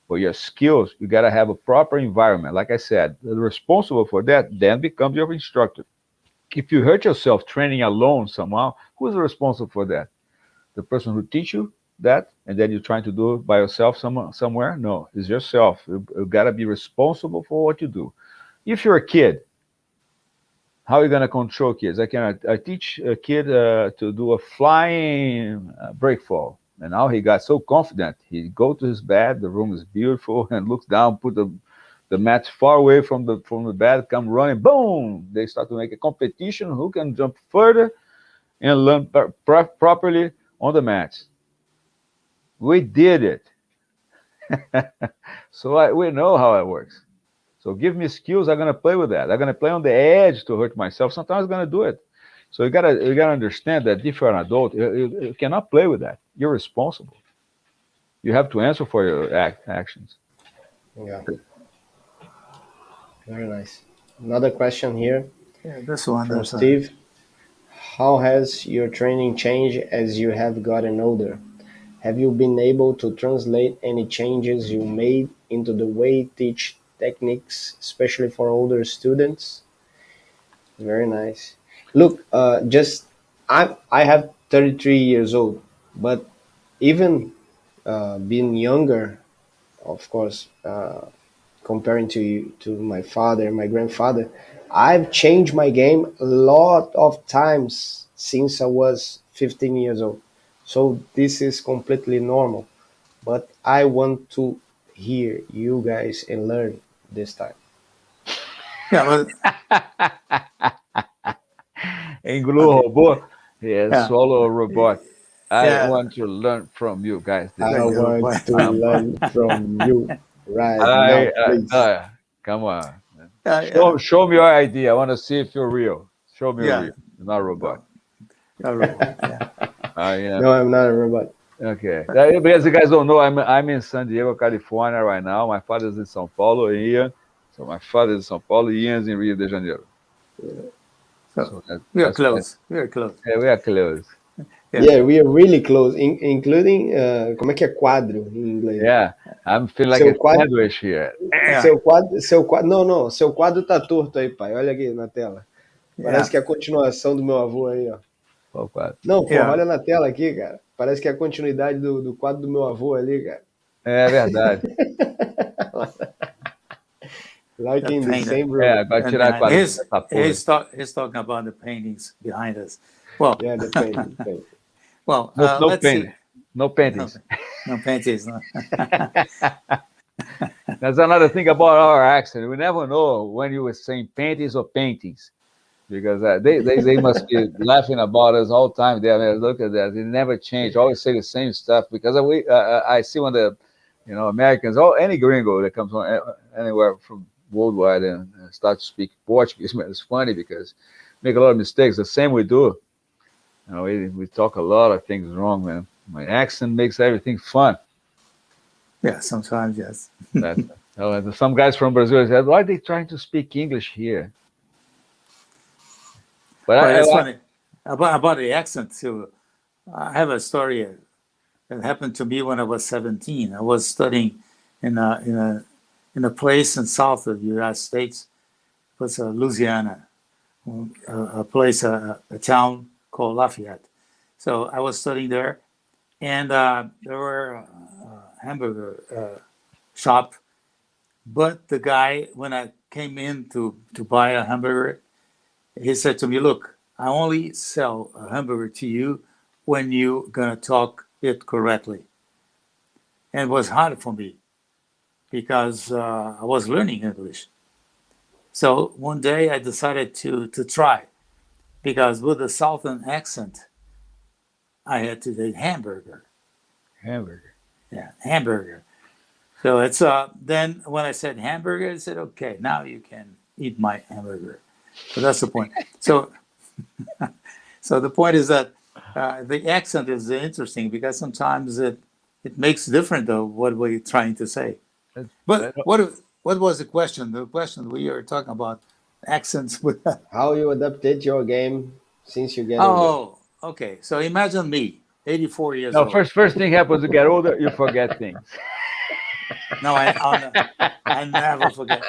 but your skills, you gotta have a proper environment. Like I said, the responsible for that then becomes your instructor. If you hurt yourself training alone somehow, who's responsible for that? The person who teach you that, and then you're trying to do it by yourself somewhere? No, it's yourself. You gotta be responsible for what you do. If you're a kid, how are you gonna control kids? I teach a kid to do a flying breakfall, and now he got so confident. He go to his bed, the room is beautiful, and looks down, put the mat far away from the bed, come running, boom! They start to make a competition who can jump further and learn properly on the mat. We did it. So we know how it works. So give me skills, I'm gonna play with that. I'm gonna play on the edge to hurt myself. Sometimes I'm gonna do it. So you gotta understand that if you're an adult, you cannot play with that. You're responsible. You have to answer for your actions. Yeah. Very nice. Another question here Yeah, this one. from That's Steve. How has your training changed as you have gotten older? Have you been able to translate any changes you made into the way you teach techniques, especially for older students? Very nice. Look, I have 33 years old, but even being younger, of course, comparing to my father, my grandfather, I've changed my game a lot of times since I was 15 years old. So this is completely normal. But I want to hear you guys and learn this time. yeah, but Englu okay. robô, yes, Yeah, swallow a robot. I yeah. want to learn from you guys this I Thank time. you, want boy. to Um, learn from you right I now, please. come on. Yeah, Show yeah, show me your idea. I want to see if you're real. Show me you're yeah. real, not a robot. No, yeah, robot. Yeah. Yeah. No, I'm not a robot. Okay. Because you guys don't know, I'm in San Diego, California right now. My father's in São Paulo, Ian. So my father is in São Paulo, Ian's in Rio de Janeiro. So So we are that's why, close. We are close. yeah, we are close. Yeah. Yeah, we are really close, including, como é que é quadro em inglês? Yeah, I'm feeling like Seu a quadro, sandwich here. Yeah. seu quadro, não, não, seu quadro tá torto aí, pai, olha aqui na tela. Yeah. Parece que é a continuação do meu avô aí, ó. Oh, God. Não, porra, Yeah. olha na tela aqui, cara. Parece que é a continuidade do quadro do meu avô ali, cara. É verdade. Like The in the painter. same É, room. agora And tirar a behind quadra dessa porra. he's talking about the paintings behind us. Well, Yeah, the painting. well, No, no let's paint, see. no paintings. No paintings. No. That's another thing about our accent. We never know when you were saying paintings or paintings, because they must be laughing about us all the time. They, I mean, look at that; they never change. Always say the same stuff. Because I see when the Americans or any gringo that comes from anywhere from worldwide and start to speak Portuguese, man, it's funny because make a lot of mistakes. The same we do. We talk a lot of things wrong, man. My accent makes everything fun. Yeah, sometimes yes. That, some guys from Brazil said, "Why are they trying to speak English here?" But But it's I funny about the accent too. I have a story that happened to me when I was 17. I was studying in a place in south of the United States. It was Louisiana, a place, a town called Lafayette. So I was studying there, and there were a hamburger shop. But the guy, when I came in to buy a hamburger, he said to me, "Look, I only sell a hamburger to you when you're gonna talk it correctly." And it was hard for me because I was learning English. So one day I decided to try because with the southern accent, I had to say hamburger. hamburger. Yeah, hamburger. So it's then when I said hamburger, I said, "Okay, now you can eat my hamburger." So that's the point. So so the point is that the accent is interesting because sometimes it makes different of what we're trying to say. But what was the question? The question we are talking about accents with. How you adapted your game since you get older? Oh, okay. So imagine me, 84 years No, old. first thing happens to get older, you forget things. No, I never forget.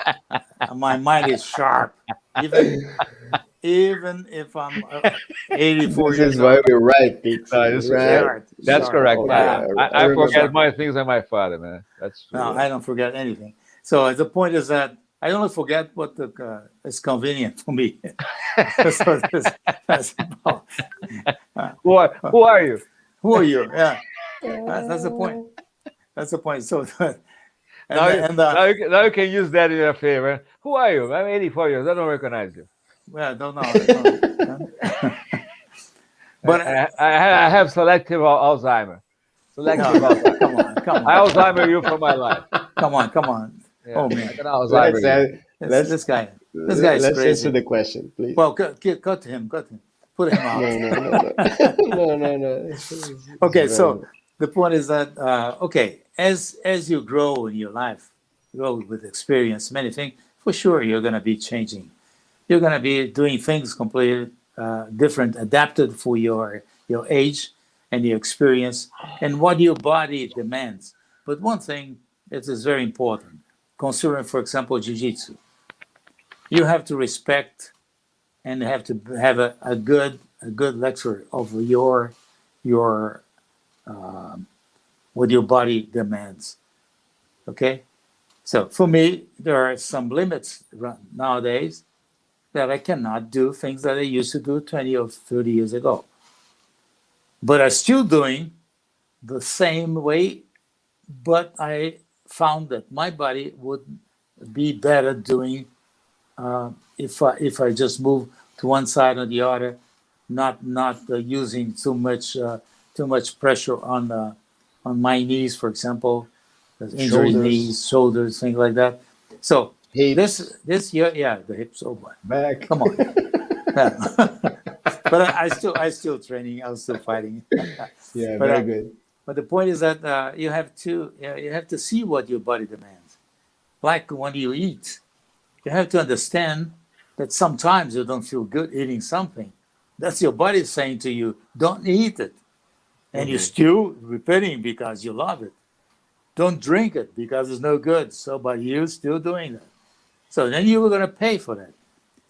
My mind is sharp, even if I'm 84 This years is why old. we write, Pixie. This- Right? Sharp, That's sharp. correct. Oh, Yeah. I I forget remember. more things than my father, man. That's true. No, I don't forget anything. So the point is that I only forget what is convenient for me. So that's about, Who are you? who are you? Yeah, that's the point. That's the point. So Now you can use that in your favor. Who are you? I'm 84 years. I don't recognize you. well, I don't know. But I have selective Alzheimer. Selective no, Alzheimer. come I on, Alzheimer you from my life. come on. Yeah, Oh I man, can Alzheimer you. this guy is let's crazy. answer the question, please. Well, cut him, put him out. No. Okay, so the point is that okay, as you grow in your life, grow with experience, many things, for sure you're going to be changing. You're going to be doing things completely different, adapted for your age and your experience and what your body demands. But one thing that is very important, considering, for example, jiu-jitsu, you have to respect and have to have a good lecture of your what your body demands. Okay, so for me, there are some limits nowadays that I cannot do things that I used to do 20 or 30 years ago. But I'm still doing the same way, but I found that my body would be better doing if I just move to one side or the other, not using too much pressure on my knees, for example, injury knees, shoulders, things like that. So hips, this year, yeah, the hips. Oh boy, back. come on. But I still training. I'm still fighting. Yeah, But, very good. But the point is that you have to see what your body demands. Like when you eat, you have to understand that sometimes you don't feel good eating something. That's your body saying to you, don't eat it. And you're still repeating because you love it. Don't drink it because it's no good. So, but you're still doing that. So then you were going to pay for that.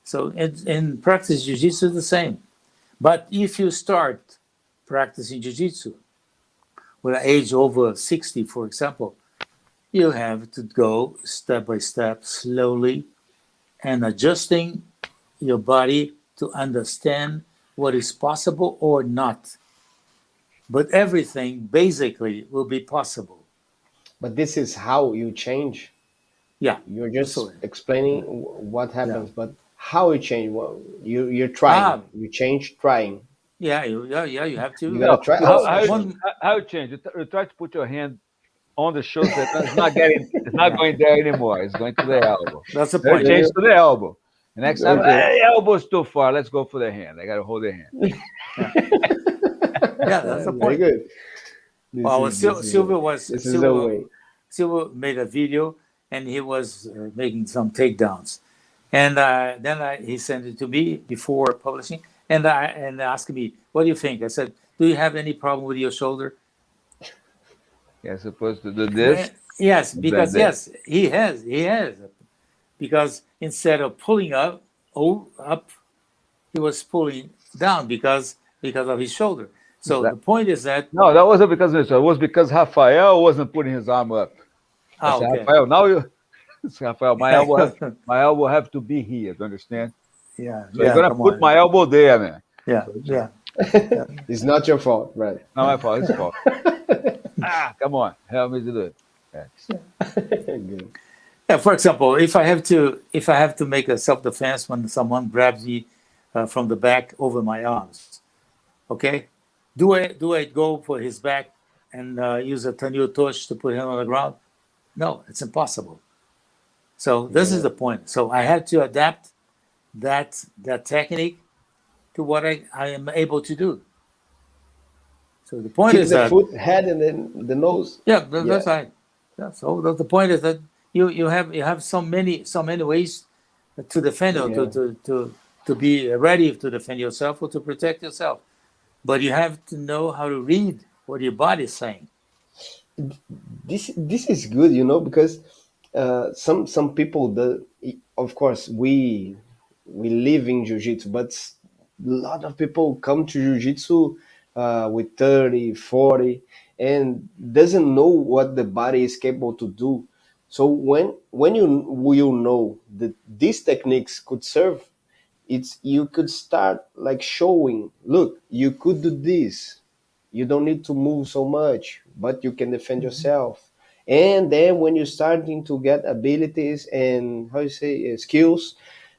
So in practice, jiu-jitsu is the same. But if you start practicing jiu-jitsu with an age over 60, for example, you have to go step by step, slowly, and adjusting your body to understand what is possible or not. But everything basically will be possible. But this is how you change. Yeah, You're just absolutely. explaining what happens, but how you change? Well, you're trying. Ah, You change trying. yeah, you have You to, gotta No, try. because Oh, shit. how you change? You try to put your hand on the shoulder. It's not yeah, going there anymore. It's going to the elbow. that's the So you point. change Then to the elbow. The next time, okay. hey, elbow's too far. Let's go for the hand. I got to hold the hand. Yeah, yeah, that's the Very point. good. Well, This is the way. Silver made a video and he was making some takedowns, and he sent it to me before publishing, and asked me, "What do you think?" I said, "Do you have any problem with your shoulder?" You're supposed to do this. Yes, Then because that. yes, he has, because instead of pulling up, he was pulling down because of his shoulder. So the point is that No, that wasn't because of this. It was because Rafael wasn't putting his arm up. I said, okay, Rafael, now you, Rafael, my elbow have to be here. Do you understand? yeah, So you're yeah, gonna come put on, my elbow there, man. yeah, So yeah. It's not your fault, right? not my fault. It's fault. Come on, help me to do it. Good. Yeah, for example, if I have to make a self defense when someone grabs me from the back over my arms, okay, do I go for his back and use a tenure touch to put him on the ground? No, it's impossible. So this is Yeah. the point. So I had to adapt that technique to what I am able to do. So the point Kick is the that foot, head, and then the nose. yeah, Yeah. that's right. Yeah, so the point is that you have so many ways to defend or Yeah. to be ready to defend yourself or to protect yourself. But you have to know how to read what your body is saying. This is good, because some people, of course, we live in jiu-jitsu, but a lot of people come to jiu-jitsu with 30, 40, and doesn't know what the body is capable to do. So when you will know that these techniques could serve, it's you could start like showing, look, you could do this, you don't need to move so much, but you can defend yourself. And then when you're starting to get abilities and how you say skills,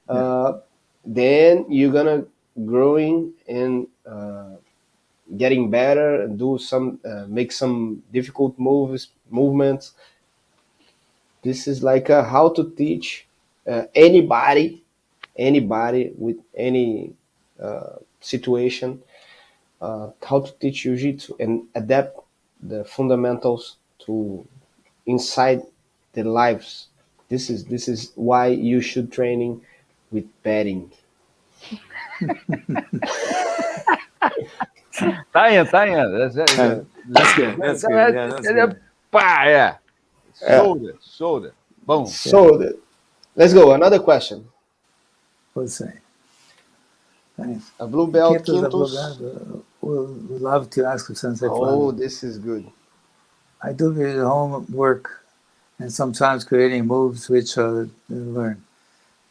Yeah, uh, then you're gonna growing and getting better and do some make some difficult movements. This is like how to teach anybody with any situation, how to teach jiu-jitsu and adapt the fundamentals to inside their lives. This is why you should training with betting. Tá indo. that's good. That's good. Yeah, that's good. Pá, yeah. Yeah. Sold it. Boom. Yeah, So let's go. Another question. let's say. Thanks. A blue belt, Quintus Quintus. would love to ask Sensei Oh, Flávio. this is good. I do the homework and sometimes creating moves which I learn.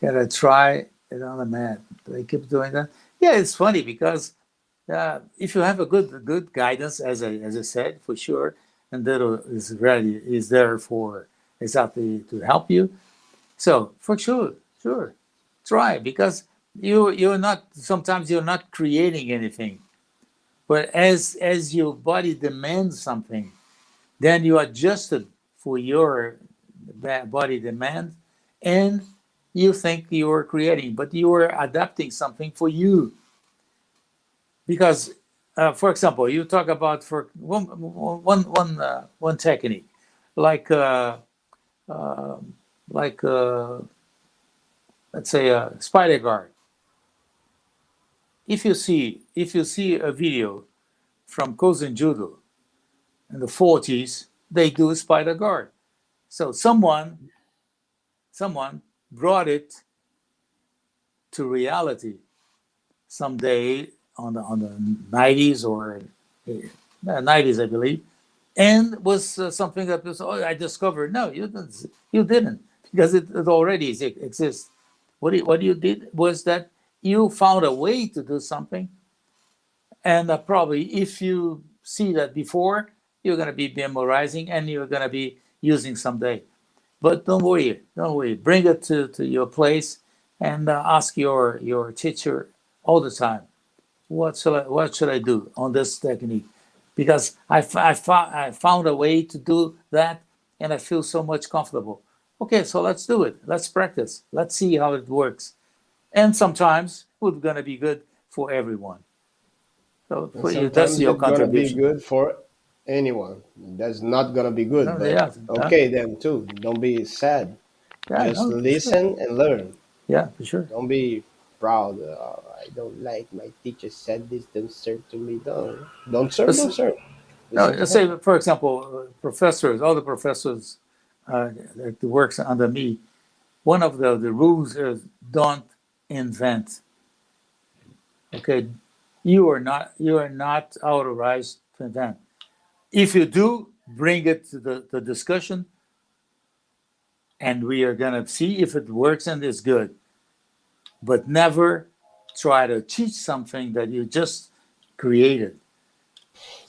Yet I try it on the mat. Do I keep doing that? Yeah, it's funny because if you have a good guidance, as I said, for sure, and that is there for exactly to help you. So for sure, try, because you're not, sometimes you're not creating anything, but as your body demands something, then you adjust it for your body demand, and you think you're creating, but you are adapting something for you. Because, for example, you talk about for one technique, like uh, like let's say a spider guard. If you see a video from Kozen Judo in the 40s, they do a spider guard. So someone brought it to reality someday on the 90s or 90s, I believe, and was something that was, oh, I discovered. No, you didn't, because it already exists. What you did was that you found a way to do something, and probably if you see that before, you're going to be memorizing and you're going to be using someday. But don't worry. Bring it to your place and ask your teacher all the time. What should I do on this technique? Because I found a way to do that, and I feel so much comfortable. Okay, so let's do it. Let's practice. Let's see how it works. And sometimes it's gonna be good for everyone. So And for you, that's sometimes your it's gonna be contribution. good for anyone. That's not gonna be good, No, but yeah, okay then too. Don't be sad. yeah, Just no, for sure. listen and learn. Yeah, for sure. Don't be proud. I don't like my teacher said this. Don't serve to me. Don't serve. Let's, Don't serve. no, Listen to let's him. say, for example, professors, all the professors that works under me, one of the rules is don't invent. Okay, you are not authorized to invent. If you do, bring it to the discussion, and we are gonna see if it works and is good. But never try to teach something that you just created.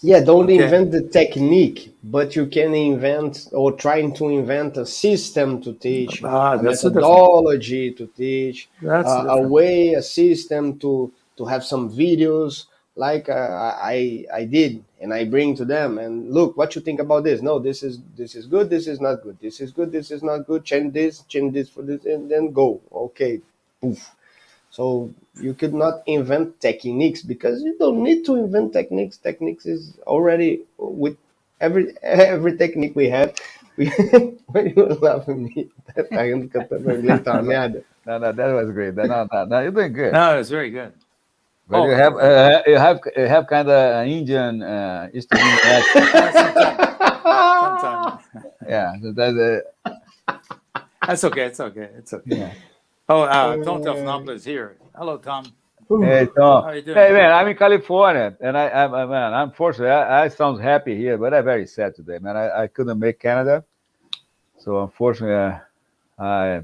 Yeah, don't Okay. invent the technique, but you can invent or trying to invent a system to teach, a That's the difference. methodology to teach, That's the a difference. way, a system to have some videos like I did, and I bring to them and look what you think about this. No, this is good. This is not good. This is good. This is not good. Change this for this, and then go. Okay, poof. So you could not invent techniques because you don't need to invent techniques. Techniques is already with every technique we have. We, when you laugh at me, tá rindo que eu tô, meu inglês tá uma No, merda. no, that was great. No, you're doing good. No, it's very good. But Oh, you have kind of Indian Eastern Indian accent. sometimes. Yeah, so that's That's okay. It's okay. It's okay. yeah. Oh, Tom Toughnopoulos is here. Hello, Tom. Hey How Tom. are you doing? Hey man, I'm in California, and man, unfortunately, I sound happy here, but I'm very sad today, man. I couldn't make Canada, so unfortunately, I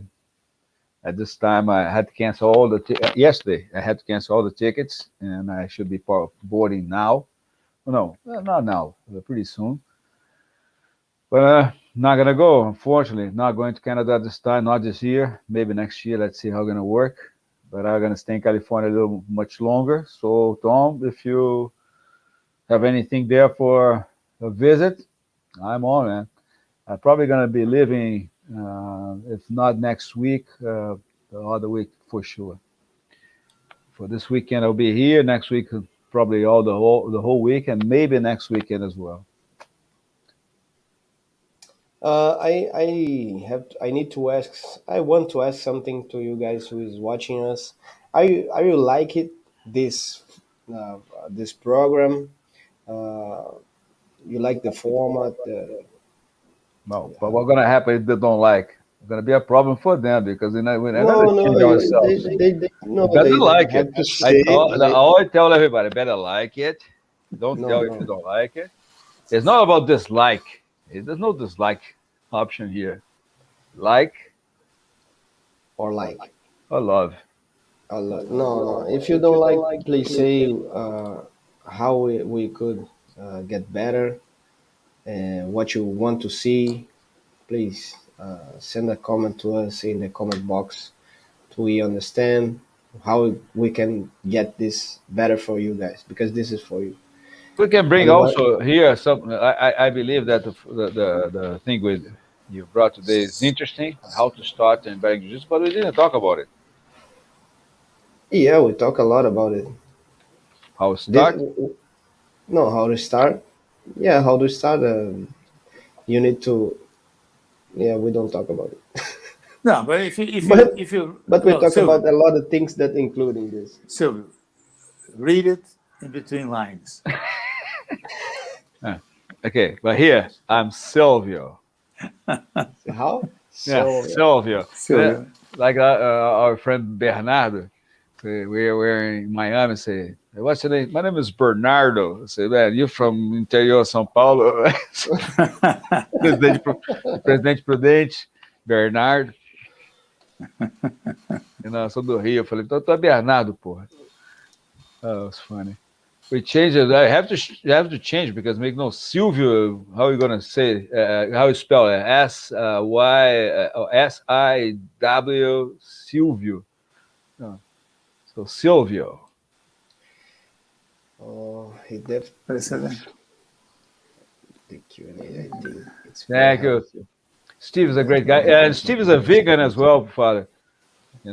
at this time I had to cancel all the yesterday. I had to cancel all the tickets, and I should be boarding now. No, not now, pretty soon. But not gonna go, unfortunately. Not going to Canada this time, not this year. Maybe next year. Let's see how it's gonna work. But I'm gonna stay in California a little much longer. So Tom, if you have anything there for a visit, I'm on, man. I'm probably gonna be leaving, if not next week, the other week for sure. For this weekend, I'll be here. Next week, probably all the whole week, and maybe next weekend as well. I need to ask. I want to ask something to you guys who is watching us. Are you like it this this program? Uh, you like the format? No, but what's gonna happen if they don't like? It's gonna be a problem for them because we're not No, gonna no, change ourselves. no, Better they like it. have to I sit. tell, I always tell everybody, better like it. Don't No, tell if you no, don't like it. It's not about dislike. There's no dislike option here. Like or like. or love. No, no. If you don't like, please say how we could get better and what you want to see. Please send a comment to us in the comment box to we understand how we can get this better for you guys because this is for you. We can bring Otherwise, also here some. I believe that the thing with you brought today is interesting. How to start in Behring Jiu-Jitsu, but we didn't talk about it. yeah, we talk a lot about it. How to This start. no how to start. Yeah, how to start. You need to. Yeah, we don't talk about it. No, but if But you but we no, talk Silvio, about a lot of things that including this. Silvio, read it in between lines. Okay, but here I'm Silvio. How? Yeah, So Silvio. Silvio. Like our friend Bernardo. We're in Miami. Say, what's your name? My name is Bernardo. I say, man, you're from interior of São Paulo. Presidente Prudente, Bernardo. Sou do Rio. Eu falei, então tu é Bernardo, porra. Oh, it's funny. We changed it. I have to change because make no Silvio. How are you gonna say? How you spell it? SIW Silvio. No. So Silvio. oh, he did Precedente. the Q&A. I think it's Thank you. Steve is a great guy, and Steve is a vegan as well, Father.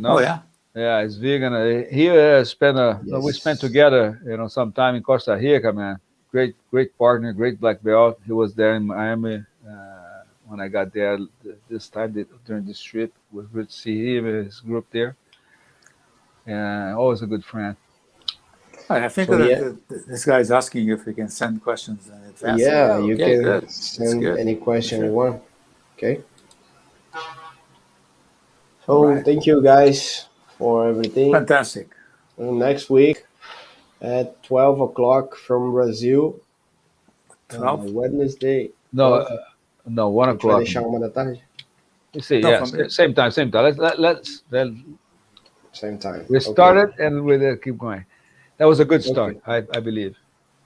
Oh yeah. Yeah, he's vegan. He we spent Yes. together, some time in Costa Rica, man. Great partner, great black belt. He was there in Miami when I got there this time during this trip. It was good to see him and his group there, and always a good friend. I think So, yeah. that this guy is asking if we can send questions in advance. Yeah, you okay, can good. send good. any question Sure. you want. Okay. So Right. thank you guys for everything. Fantastic. Next week at 12 o'clock from Brazil. 12? Wednesday. No, 1 A gente vai o'clock. deixar 1 da tarde? You see, No, yes, from- same time. Let's Same time. we started and we'll keep going. That was a good start, Okay. I believe.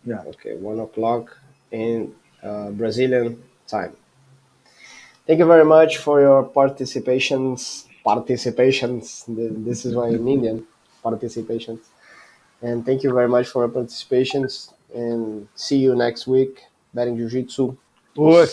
Yeah. Okay, 1 o'clock in Brazilian time. Thank you very much for your participations. This is why in Indian participations. And thank you very much for your participations. And see you next week. Behring Jiu-Jitsu. Oi.